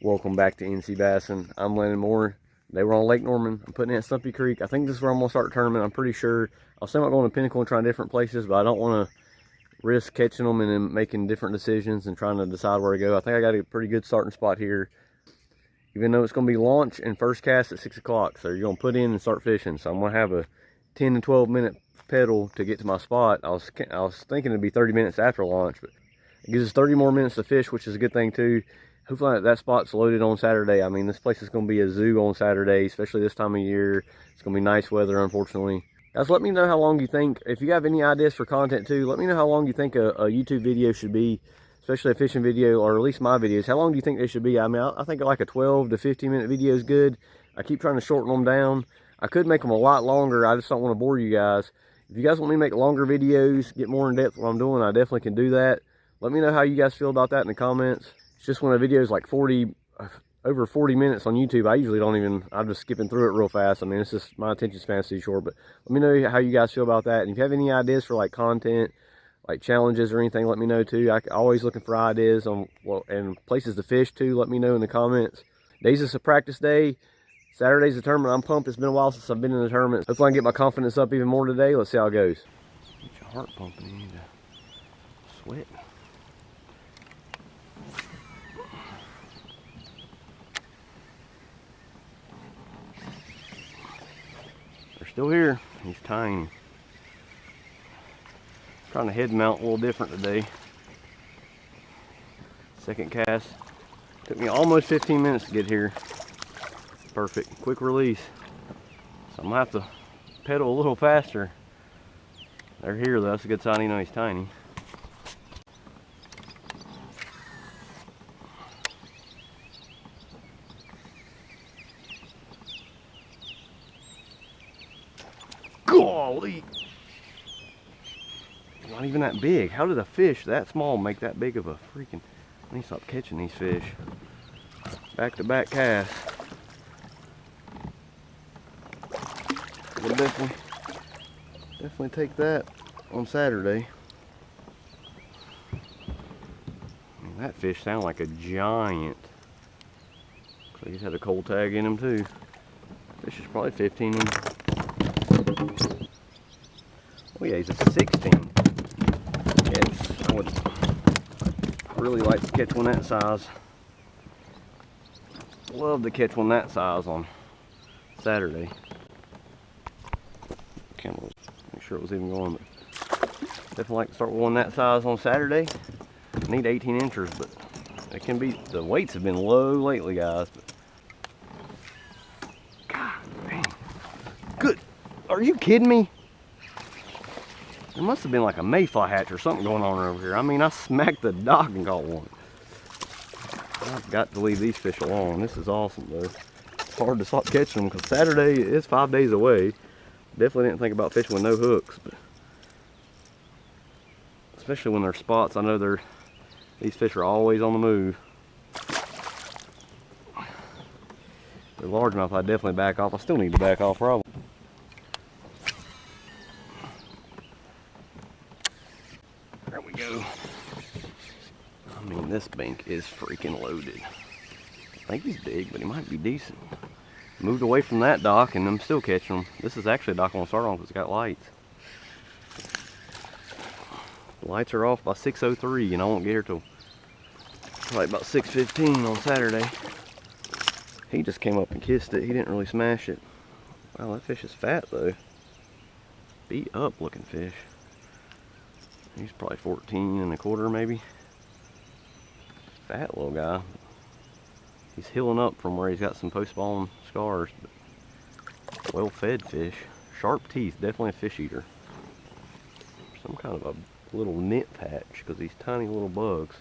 Welcome back to NC Bassin. I'm Landon Moore. They were on Lake Norman. I'm putting in at Stumpy Creek. I think this is where I'm going to start the tournament. I'm pretty sure. I was thinking about going to Pinnacle and trying different places, but I don't want to risk catching them and then making different decisions and trying to decide where to go. I think I got a pretty good starting spot here, even though it's going to be launch and first cast at 6 o'clock. So you're going to put in and start fishing. So I'm going to have a 10 to 12 minute pedal to get to my spot. I was thinking it'd be 30 minutes after launch, but it gives us 30 more minutes to fish, which is a good thing too. Hopefully that spot's loaded on Saturday. I mean, this place is going to be a zoo on Saturday, especially this time of year. It's going to be nice weather, unfortunately. Guys, let me know how long you think, if you have any ideas for content too, let me know how long you think a YouTube video should be, especially a fishing video, or at least my videos. How long do you think they should be? I mean, I think like a 12 to 15 minute video is good. I keep trying to shorten them down. I could make them a lot longer. I just don't want to bore you guys. If you guys want me to make longer videos, get more in depth what I'm doing, I definitely can do that. Let me know how you guys feel about that in the comments. It's just when a video is like over 40 minutes on YouTube, I usually don't even, I'm just skipping through it real fast. I mean, it's just my attention span's too short, but let me know how you guys feel about that. And if you have any ideas for like content, like challenges or anything, let me know too. I'm always looking for ideas on, well, and places to fish too. Let me know in the comments. Days is a practice day. Saturday's the tournament. I'm pumped. It's been a while since I've been in the tournament. Hopefully I can get my confidence up even more today. Let's see how it goes. Get your heart pumping. You need to sweat. They're still here. He's tiny. Trying to head mount a little different today. Second cast. Took me almost 15 minutes to get here. Perfect. Quick release. So I'm going to have to pedal a little faster. They're here though. That's a good sign. You know he's tiny. Golly! Not even that big. How did a fish that small make that big of a freaking... I need to stop catching these fish. Back-to-back cast. We'll definitely take that on Saturday. I mean, that fish sounded like a giant. So he's had a cold tag in him too. Fish is probably 15 inches. Oh yeah, he's a 16. Yes, I would really like to catch one that size. Love to catch one that size on Saturday. Camera, make sure it was even going, but definitely like to start with one that size on Saturday. I need 18 inches, but it can be, the weights have been low lately, guys. But God dang. Good. Are you kidding me? There must have been like a mayfly hatch or something going on over here. I mean, I smacked the dock and caught one. I've got to leave these fish alone. This is awesome though. It's hard to stop catching them because Saturday is 5 days away. Definitely didn't think about fishing with no hooks, but especially when they're spots, I know these fish are always on the move. They're large enough, I definitely back off. I still need to back off probably. There we go. I mean, this bank is freaking loaded. I think he's big, but he might be decent. Moved away from that dock and I'm still catching them. This is actually a dock I want to start on because it's got lights. The lights are off by 6:03 and I won't get here till probably about 6:15 on Saturday. He just came up and kissed it. He didn't really smash it. Wow, that fish is fat though. Beat up looking fish. He's probably 14 1/4 maybe. Fat little guy. He's healing up from where he's got some post-spawn scars. But well-fed fish. Sharp teeth. Definitely a fish eater. Some kind of a little nymph hatch because these tiny little bugs.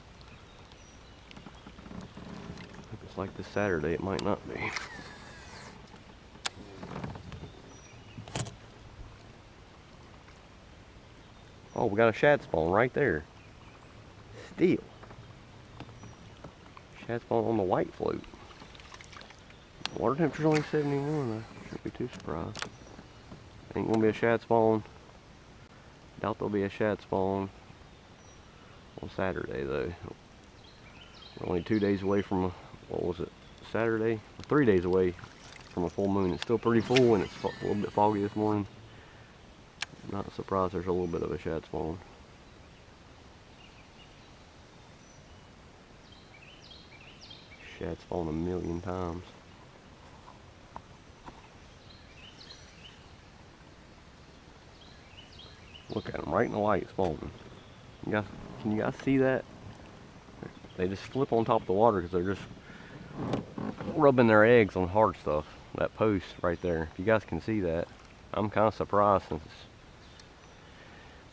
If it's like this Saturday, it might not be. Oh, we got a shad spawn right there. Still. Shad spawn on the white float. Water temperature's only 71. I shouldn't be too surprised. Ain't gonna be a shad spawn. Doubt there'll be a shad spawn on Saturday though. We're only 2 days away from what was it, Saturday? 3 days away from a full moon. It's still pretty full and it's a little bit foggy this morning. Not surprised there's a little bit of a shad spawn. Shad spawned 1,000,000 times. Look at them right in the light spawning. Can you guys see that? They just flip on top of the water because they're just rubbing their eggs on hard stuff. That post right there. If you guys can see that, I'm kind of surprised since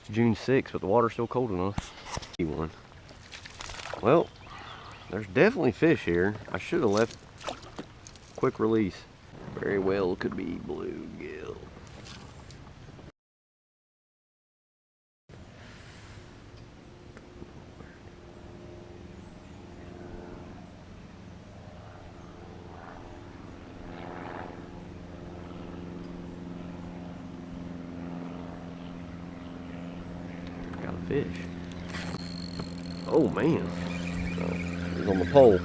it's June 6th, but the water's still cold enough. Well, there's definitely fish here. I should have left quick release. Very well could be bluegill. Got a fish. Oh man. He's on the pole.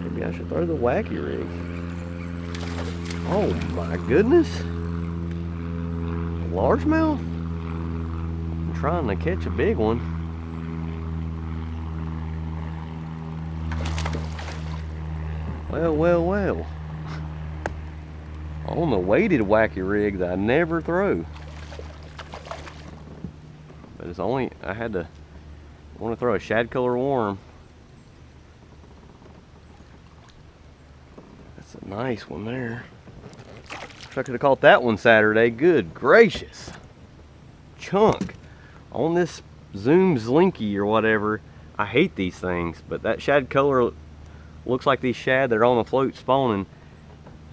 Maybe I should throw the wacky rig. Oh my goodness. Largemouth? I'm trying to catch a big one. Well, well, well. On the weighted wacky rig that I never throw. But it's only, I want to throw a shad color worm. That's a nice one there. Wish I could have caught that one Saturday. Good gracious. Chunk. On this Zoom Zlinky or whatever. I hate these things, but that shad color looks like these shad that are on the float spawning.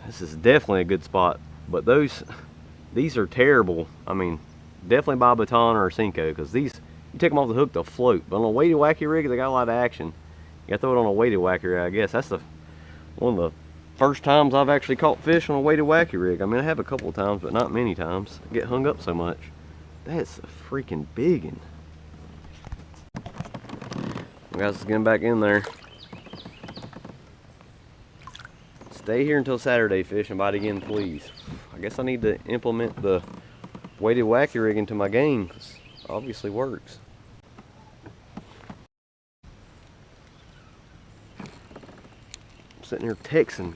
This is definitely a good spot. But these are terrible. I mean, definitely buy a baton or a Cinco, because these, you take them off the hook, they'll float. But on a weighted wacky rig, they got a lot of action. You gotta throw it on a weighted wacky rig, I guess. That's one of the first times I've actually caught fish on a weighted wacky rig. I mean, I have a couple of times, but not many times. I get hung up so much. That's a freaking big one. Guys, let's get him back in there. Stay here until Saturday, fish, and bite again, please. I guess I need to implement the weighted wacky rig into my game, because it obviously works. I'm sitting here texting,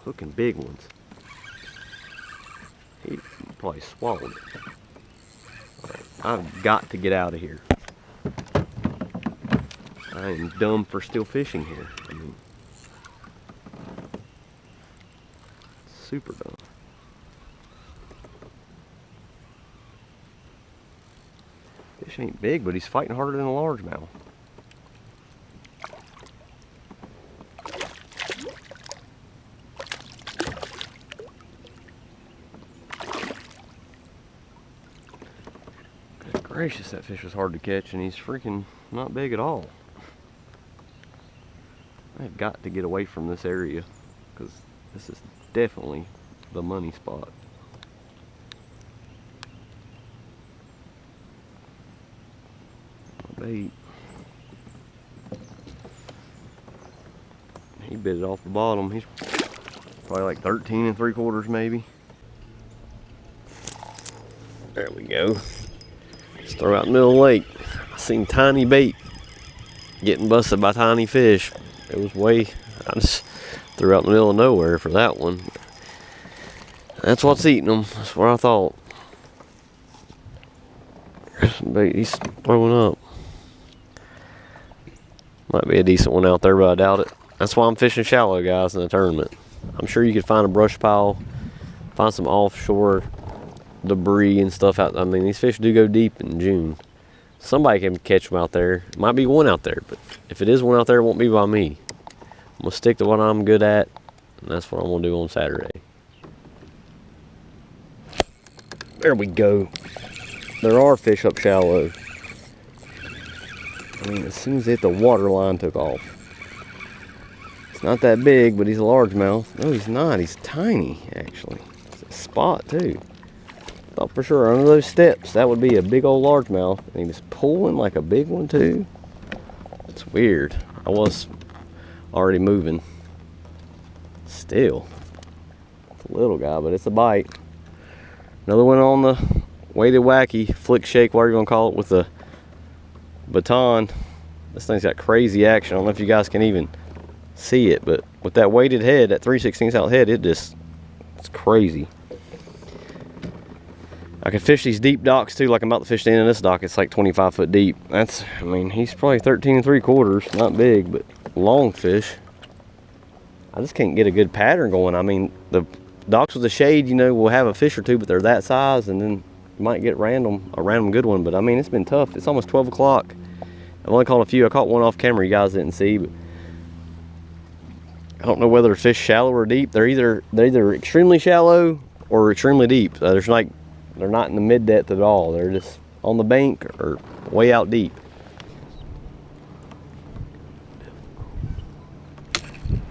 hooking big ones. He probably swallowed it. Right, I've got to get out of here. I am dumb for still fishing here. I mean, super dumb. Fish ain't big, but he's fighting harder than a largemouth. Good gracious, that fish was hard to catch, and he's freaking not big at all. I've got to get away from this area, because this is definitely the money spot. Bait. He bit it off the bottom. He's probably like 13 3/4 maybe. There we go. Just throw out in the middle of the lake. I seen tiny bait getting busted by tiny fish. It was I just threw out in the middle of nowhere for that one. That's what's eating them. That's what I thought. There's some bait he's throwing up. Might be a decent one out there, but I doubt it. That's why I'm fishing shallow, guys, in the tournament. I'm sure you could find a brush pile, find some offshore debris and stuff out. I mean, these fish do go deep in June. Somebody can catch them out there. Might be one out there, but if it is one out there, it won't be by me. I'm gonna stick to what I'm good at, and that's what I'm gonna do on Saturday. There we go. There are fish up shallow. I mean, as soon as they hit the water line, took off. It's not that big, but he's a largemouth. No, he's not. He's tiny, actually. It's a spot, too. Thought for sure under those steps, that would be a big old largemouth. And he was pulling like a big one, too. It's weird. I was already moving. Still, it's a little guy, but it's a bite. Another one on the weighted wacky, flick shake, whatever you want to call it, with the baton. This thing's got crazy action. I don't know if you guys can even see it, but with that weighted head, that 3/16 ounce head, it's crazy. I can fish these deep docks too, like I'm about to fish the end of this dock. It's like 25 foot deep. That's, I mean, he's probably 13 3/4, not big, but long fish. I just can't get a good pattern going. I mean, the docks with the shade, you know, will have a fish or two, but they're that size, and then you might get a random good one. But I mean, it's been tough. It's almost 12 o'clock. I've only caught a few. I caught one off camera you guys didn't see, but I don't know whether fish shallow or deep. They're either extremely shallow or extremely deep. There's like, they're not in the mid depth at all. They're just on the bank or way out deep.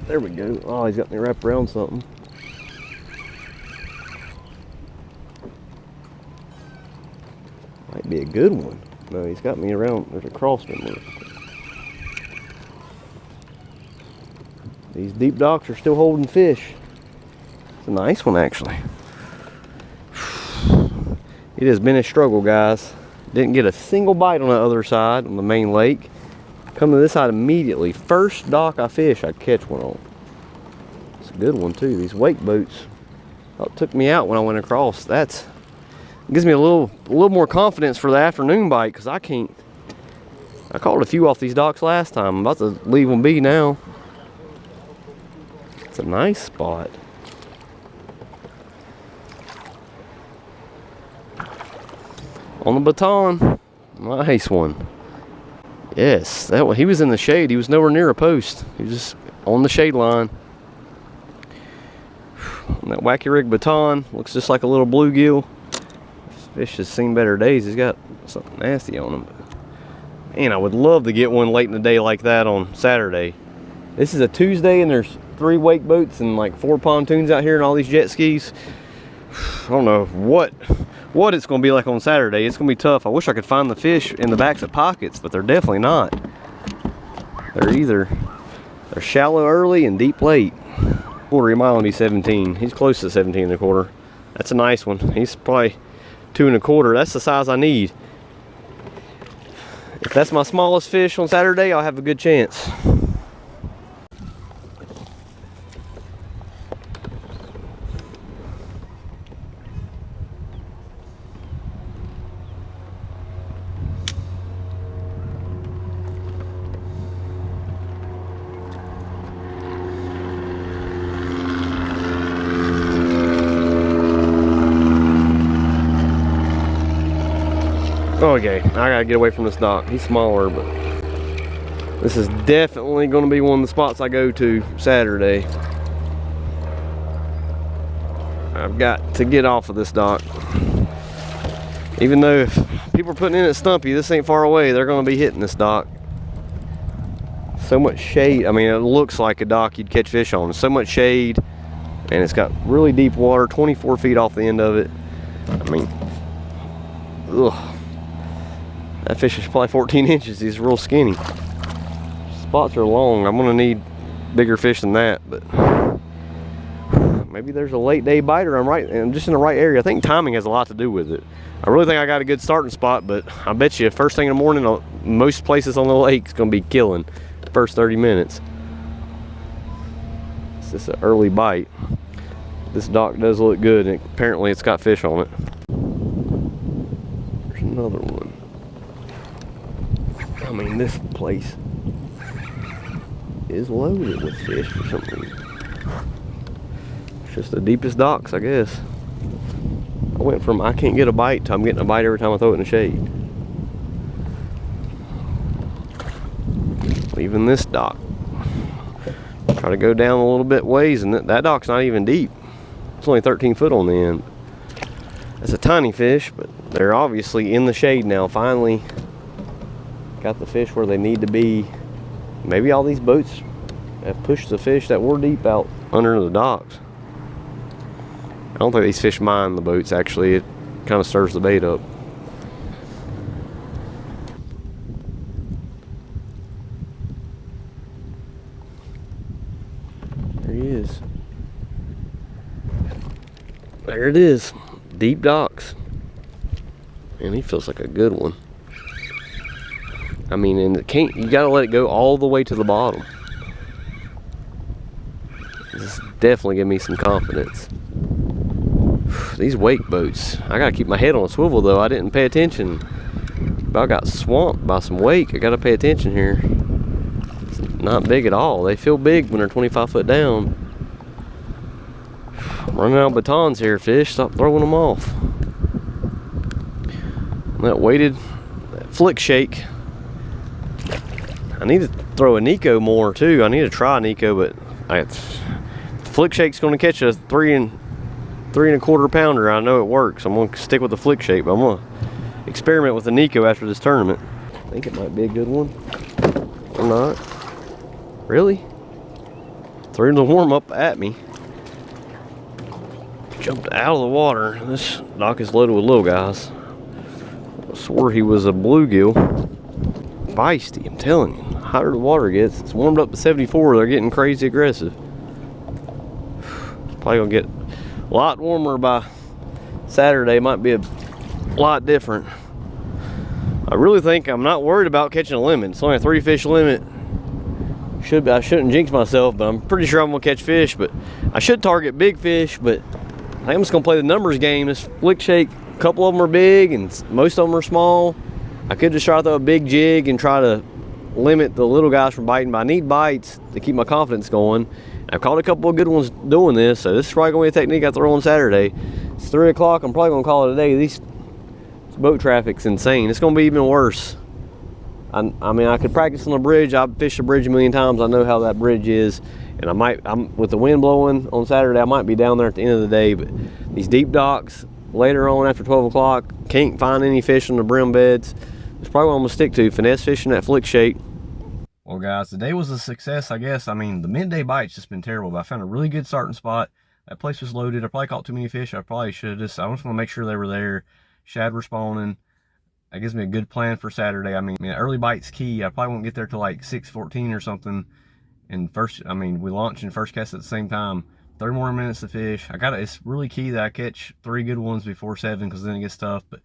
There we go. Oh, he's got me wrapped around something. Might be a good one. No, he's got me around. There's a crossman there. These deep docks are still holding fish. It's a nice one, actually. It has been a struggle, guys. Didn't get a single bite on the other side, on the main lake. Come to this side immediately. First dock I fish, I catch one on. It's a good one too. These wake boats took me out when I went across. That gives me a little more confidence for the afternoon bite, because I caught a few off these docks last time. I'm about to leave them be now. It's a nice spot. On the baton, nice one. Yes, that one. He was in the shade. He was nowhere near a post. He was just on the shade line. That wacky rig baton looks just like a little bluegill. This fish has seen better days. He's got something nasty on him. Man, I would love to get one late in the day like that on Saturday. This is a Tuesday, and there's 3 wake boats and like 4 pontoons out here and all these jet skis. I don't know what it's going to be like on Saturday. It's going to be tough. I wish I could find the fish in the backs of pockets, but they're definitely not. They're shallow early and deep late. Quarter mile and he's 17. He's close to 17 1/4. That's a nice one. He's probably 2 1/4. That's the size I need. If that's my smallest fish on Saturday, I'll have a good chance. Okay, I gotta get away from this dock. He's smaller, but this is definitely gonna be one of the spots I go to Saturday. I've got to get off of this dock. Even though if people are putting in at Stumpy, this ain't far away, they're gonna be hitting this dock. So much shade. I mean, it looks like a dock you'd catch fish on. So much shade, and it's got really deep water, 24 feet off the end of it. I mean, ugh. That fish is probably 14 inches. He's real skinny. Spots are long. I'm gonna need bigger fish than that, but maybe there's a late day biter. I'm just in the right area. I think timing has a lot to do with it. I really think I got a good starting spot, but I bet you first thing in the morning, most places on the lake is gonna be killing first 30 minutes. It's just an early bite. This dock does look good, and apparently it's got fish on it. There's another one. I mean, this place is loaded with fish for some reason. It's just the deepest docks, I guess. I went from I can't get a bite to I'm getting a bite every time I throw it in the shade. Leaving this dock. Try to go down a little bit ways, and that dock's not even deep. It's only 13 foot on the end. It's a tiny fish, but they're obviously in the shade now. Finally got the fish where they need to be. Maybe all these boats have pushed the fish that were deep out under the docks. I don't think these fish mind the boats, actually. It kind of stirs the bait up. There he is. There it is. Deep docks. And he feels like a good one. I mean, and it can't, you gotta let it go all the way to the bottom. This definitely give me some confidence. These wake boats, I gotta keep my head on a swivel though. I didn't pay attention. But I got swamped by some wake. I gotta pay attention here. It's not big at all. They feel big when they're 25 foot down. I'm running out of batons here, fish. Stop throwing them off. That weighted flick shake. I need to throw a Nico more too. I need to try a Nico, but flick shake's going to catch a 3 1/4 pounder. I know it works. I'm going to stick with the flick shake, but I'm going to experiment with the Nico after this tournament. I think it might be a good one, or not. Really? Threw the warm up at me. Jumped out of the water. This dock is loaded with little guys. I swore he was a bluegill. Feisty, I'm telling you. The hotter the water gets, it's warmed up to 74, they're getting crazy aggressive. Probably gonna get a lot warmer by Saturday. Might be a lot different. I really think I'm not worried about catching a limit. It's only a 3 fish limit. I shouldn't jinx myself, but I'm pretty sure I'm gonna catch fish. But I should target big fish, but I think I'm just gonna play the numbers game. This flick shake, a couple of them are big and most of them are small. I could just try to throw a big jig and try to limit the little guys from biting, but I need bites to keep my confidence going. I've caught a couple of good ones doing this, so this is probably gonna be a technique I throw on Saturday. It's 3 o'clock, I'm probably gonna call it a day. This boat traffic's insane. It's gonna be even worse. I mean, I could practice on the bridge. I've fished the bridge a million times. I know how that bridge is, and I'm with the wind blowing on Saturday, I might be down there at the end of the day, but these deep docks, later on after 12 o'clock, can't find any fish on the brim beds. It's probably what I'm gonna stick to, finesse fishing that flick shake. Well guys, the day was a success, I guess. I mean, the midday bite's just been terrible, but I found a really good starting spot. That place was loaded. I probably caught too many fish. I probably should have just, I just want to make sure they were there. Shad were spawning. That gives me a good plan for Saturday. I mean, early bite's key. I probably won't get there till like 6:14 or something. And we launch and first cast at the same time. 30 more minutes to fish. It's really key that I catch 3 good ones before 7, because then it gets tough. But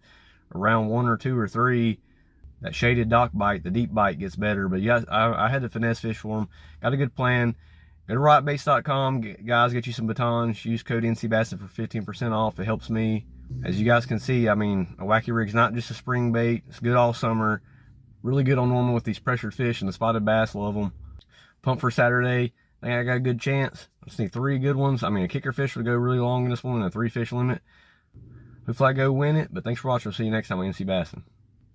around 1 or 2 or 3, that shaded dock bite, the deep bite gets better. But yeah, I had to finesse fish for them. Got a good plan. Go to rockbaits.com, guys, get you some batons. Use code NCBassin for 15% off. It helps me. As you guys can see, I mean, a wacky rig's not just a spring bait. It's good all summer. Really good on normal with these pressured fish, and the spotted bass love them. Pumped for Saturday. I think I got a good chance. I just need 3 good ones. I mean, a kicker fish would go really long in this one, and a 3 fish limit. Hopefully I go win it, but thanks for watching. I'll see you next time on NC Bassin'.